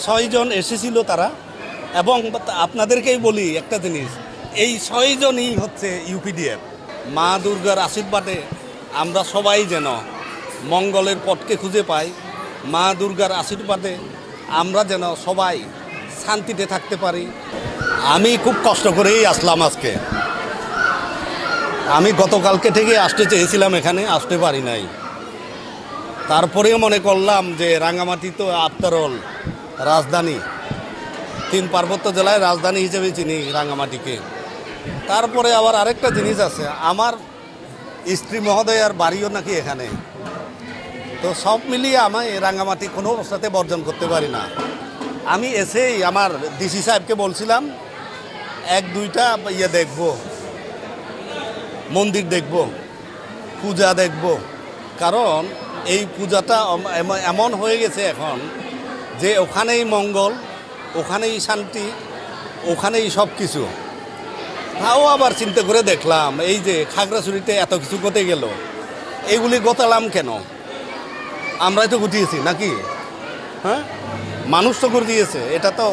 ছয়জন এসেছিল তারা, এবং আপনাদেরকেই বলি একটা জিনিস, এই ছয়জনই হচ্ছে ইউপিডিএফ। মা দুর্গার আশীর্বাদে আমরা সবাই যেন মঙ্গলের পথকে খুঁজে পাই। মা দুর্গার আশীর্বাদে আমরা যেন সবাই শান্তিতে থাকতে পারি। আমি খুব কষ্ট করেই আসলাম আজকে। আমি গতকালকে থেকে আসতে চেয়েছিলাম, এখানে আসতে পারি নাই। তারপরেও মনে করলাম যে রাঙামাটি তো আফটার অল রাজধানী, 3 পার্বত্য জেলায় রাজধানী হিসেবে চিনি রাঙামাটিকে। তারপরে আবার আরেকটা জিনিস আছে, আমার স্ত্রী মহোদয়ার বাড়িও নাকি এখানে। তো সব মিলিয়ে আমি রাঙামাটি কোনো অবস্থাতে বর্জন করতে পারি না। আমি এসেই আমার ডিসি সাহেবকে বলছিলাম 1-2টা দেখব, মন্দির দেখব, পূজা দেখব। কারণ এই পূজাটা এমন হয়ে গেছে এখন যে ওখানেই মঙ্গল, ওখানেই শান্তি, ওখানেই সব কিছু। তাও আবার চিন্তা করে দেখলাম এই যে খাগড়াছড়িতে এত কিছু গতে গেল, এগুলি গোতালাম কেন? আমরাই তো গতিয়েছি নাকি? হ্যাঁ, মানুষ তো করে দিয়েছে। এটা তো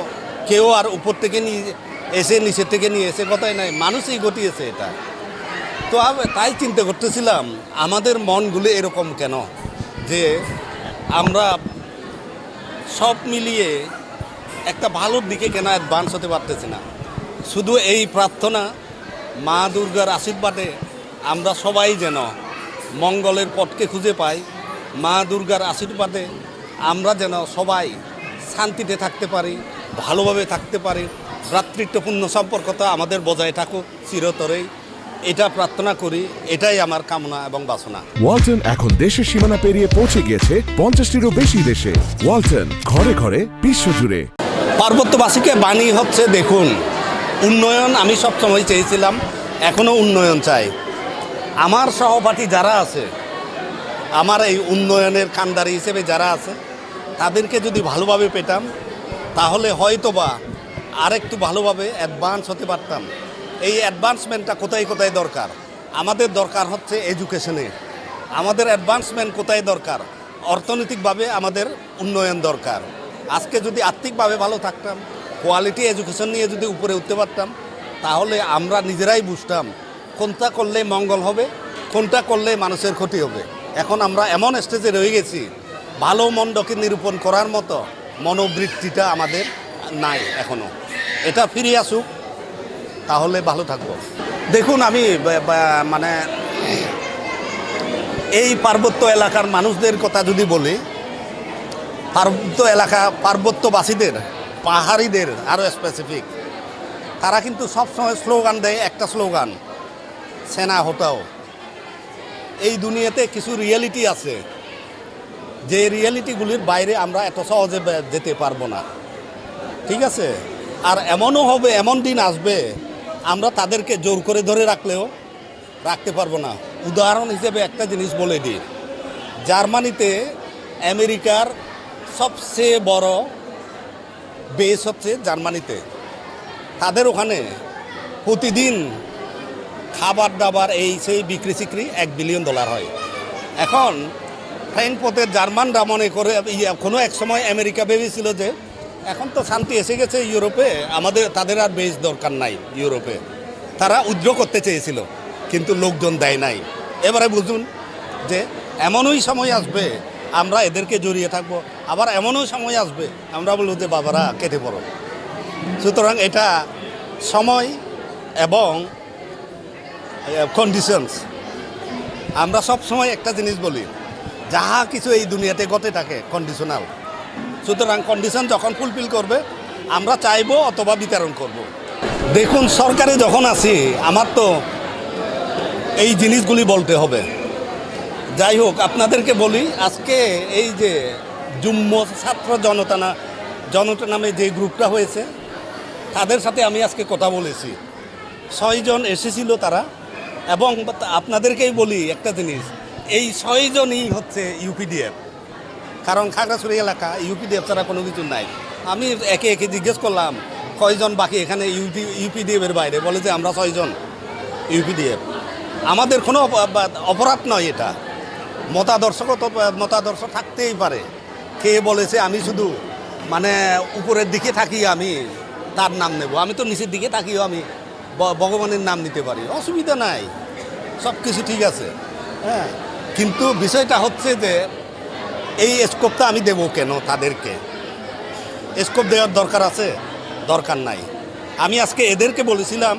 কেউ আর উপর থেকে নিয়ে এসে নিচের থেকে নিয়ে এসে কথাই নাই, মানুষই গতিয়েছে এটা। তো তাই চিন্তা করতেছিলাম আমাদের মনগুলো এরকম কেন, যে আমরা সব মিলিয়ে একটা ভালোর দিকে কেন অ্যাডভান্স হতে পারতেছি না। শুধু এই প্রার্থনা, মা দুর্গার আশীর্বাদে আমরা সবাই যেন মঙ্গলের পথকে খুঁজে পাই। মা দুর্গার আশীর্বাদে আমরা যেন সবাই শান্তিতে থাকতে পারি, ভালোভাবে থাকতে পারি, ভ্রাতৃত্বপূর্ণ সম্পর্কটা আমাদের বজায় থাকুক চিরতরেই। এটা প্রার্থনা করি, এটাই আমার কামনা এবং বাসনা। ওয়ালটন এখন দেশের সীমানা পেরিয়ে পৌঁছে গিয়েছে 50টিরও বেশি দেশে। ওয়ালটন, ঘরে ঘরে বিশ্বজুড়ে। পার্বত্যবাসীকে বাণী হচ্ছে, দেখুন, উন্নয়ন আমি সবসময় চেয়েছিলাম, এখনও উন্নয়ন চাই। আমার সহপাঠী যারা আছে, আমার এই উন্নয়নের কান্ডারি হিসেবে যারা আছে, তাদেরকে যদি ভালোভাবে পেতাম তাহলে হয়তোবা আরেকটু ভালোভাবে অ্যাডভান্স হতে পারতাম। এই অ্যাডভান্সমেন্টটা কোথায় কোথায় দরকার? আমাদের দরকার হচ্ছে এডুকেশনে। আমাদের অ্যাডভান্সমেন্ট কোথায় দরকার? অর্থনৈতিকভাবে আমাদের উন্নয়ন দরকার। আজকে যদি আর্থিকভাবে ভালো থাকতাম, কোয়ালিটি এডুকেশন নিয়ে যদি উপরে উঠতে পারতাম, তাহলে আমরা নিজেরাই বুঝতাম কোনটা করলে মঙ্গল হবে, কোনটা করলে মানুষের ক্ষতি হবে। এখন আমরা এমন স্টেজে রয়ে গেছি, ভালো মন্দকে নিরূপণ করার মতো মনোবৃত্তিটা আমাদের নাই এখনও। এটা ফিরে আসুক, তাহলে ভালো থাকবো। দেখুন, আমি মানে এই পার্বত্য এলাকার মানুষদের কথা যদি বলি, পার্বত্যবাসীদের, পাহাড়িদের আরও স্পেসিফিক, তারা কিন্তু সবসময় স্লোগান দেয়, একটা স্লোগান, সেনা হটাও। এই দুনিয়াতে কিছু রিয়েলিটি আছে, যে রিয়েলিটিগুলির বাইরে আমরা এত সহজে যেতে পারবো না, ঠিক আছে? আর এমনও হবে, এমন দিন আসবে আমরা তাদেরকে জোর করে ধরে রাখলেও রাখতে পারবো না। উদাহরণ হিসেবে একটা জিনিস বলে দিই, জার্মানিতে আমেরিকার সবচেয়ে বড় বেস হচ্ছে জার্মানিতে। তাদের ওখানে প্রতিদিন খাবার দাবার এই সেই বিক্রি সিক্রি $1 বিলিয়ন হয়। এখন ফ্র্যাঙ্কফুর্টের জার্মানরা মনে করে, কোনো এক সময় আমেরিকা ভেবেছিল যে এখন তো শান্তি এসে গেছে ইউরোপে, তাদের আর বেস দরকার নাই ইউরোপে। তারা উদ্র করতে চেয়েছিল, কিন্তু লোকজন দেয় নাই। এবারে বুঝুন যে এমনই সময় আসবে আমরা এদেরকে জড়িয়ে থাকবো, আবার এমনও সময় আসবে আমরা বলবো যে বাবারা কেটে পড়ো। সুতরাং এটা সময় এবং কন্ডিশনস। আমরা সব সময় একটা জিনিস বলি, যাহা কিছু এই দুনিয়াতে ঘটে থাকে কন্ডিশনাল। সুতরাং কন্ডিশন যখন ফুলফিল করবে আমরা চাইবো অথবা বিতরণ করব। দেখুন, সরকারে যখন আছি আমার তো এই জিনিসগুলি বলতে হবে। যাই হোক, আপনাদেরকে বলি, আজকে এই যে যুগ্ম ছাত্র জনতা নামে যে গ্রুপটা হয়েছে, তাদের সাথে আমি আজকে কথা বলেছি। 6 জন এসেছিল তারা, এবং আপনাদেরকেই বলি একটা জিনিস, এই 6 জনই হচ্ছে ইউপিডিএফ। কারণ খাগড়াছড়ি এলাকা ইউপিডিএফ ছাড়া কোনো কিছু নাই। আমি একে একে জিজ্ঞেস করলাম কয়জন বাকি এখানে ইউপিডিএফের বাইরে, বলে যে আমরা 6 জন ইউপিডিএফ। আমাদের কোনো অপরাধ নয় এটা, মতাদর্শ থাকতেই পারে। কে বলেছে আমি শুধু মানে উপরের দিকে থাকি আমি তার নাম নেব, আমি তো নিচের দিকে থাকিও আমি ভগবানের নাম নিতে পারি, অসুবিধা নাই, সব কিছু ঠিক আছে। হ্যাঁ, কিন্তু বিষয়টা হচ্ছে যে এই স্কোপটা আমি দেবো কেন তাদেরকে? স্কোপ দেওয়ার দরকার আছে? দরকার নাই। আমি আজকে এদেরকে বলেছিলাম,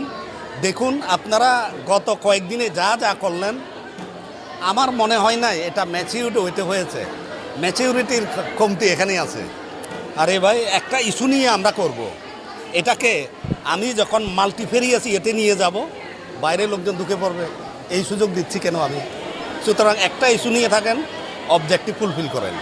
দেখুন আপনারা গত কয়েকদিনে যা যা করলেন, আমার মনে হয় না এটা ম্যাচিউরিটি হইতে হয়েছে, ম্যাচিউরিটির কমতি এখানে আছে। আরে ভাই, একটা ইস্যু নিয়ে আমরা করব, এটাকে আমি যখন মাল্টিফেরিয়াসি এতে নিয়ে যাব, বাইরের লোকজন ঢুকে পড়বে, এই সুযোগ দিচ্ছি কেন আমি? সুতরাং একটা ইস্যু নিয়ে থাকেন, অবজেক্টিভ ফুলফিল করেন।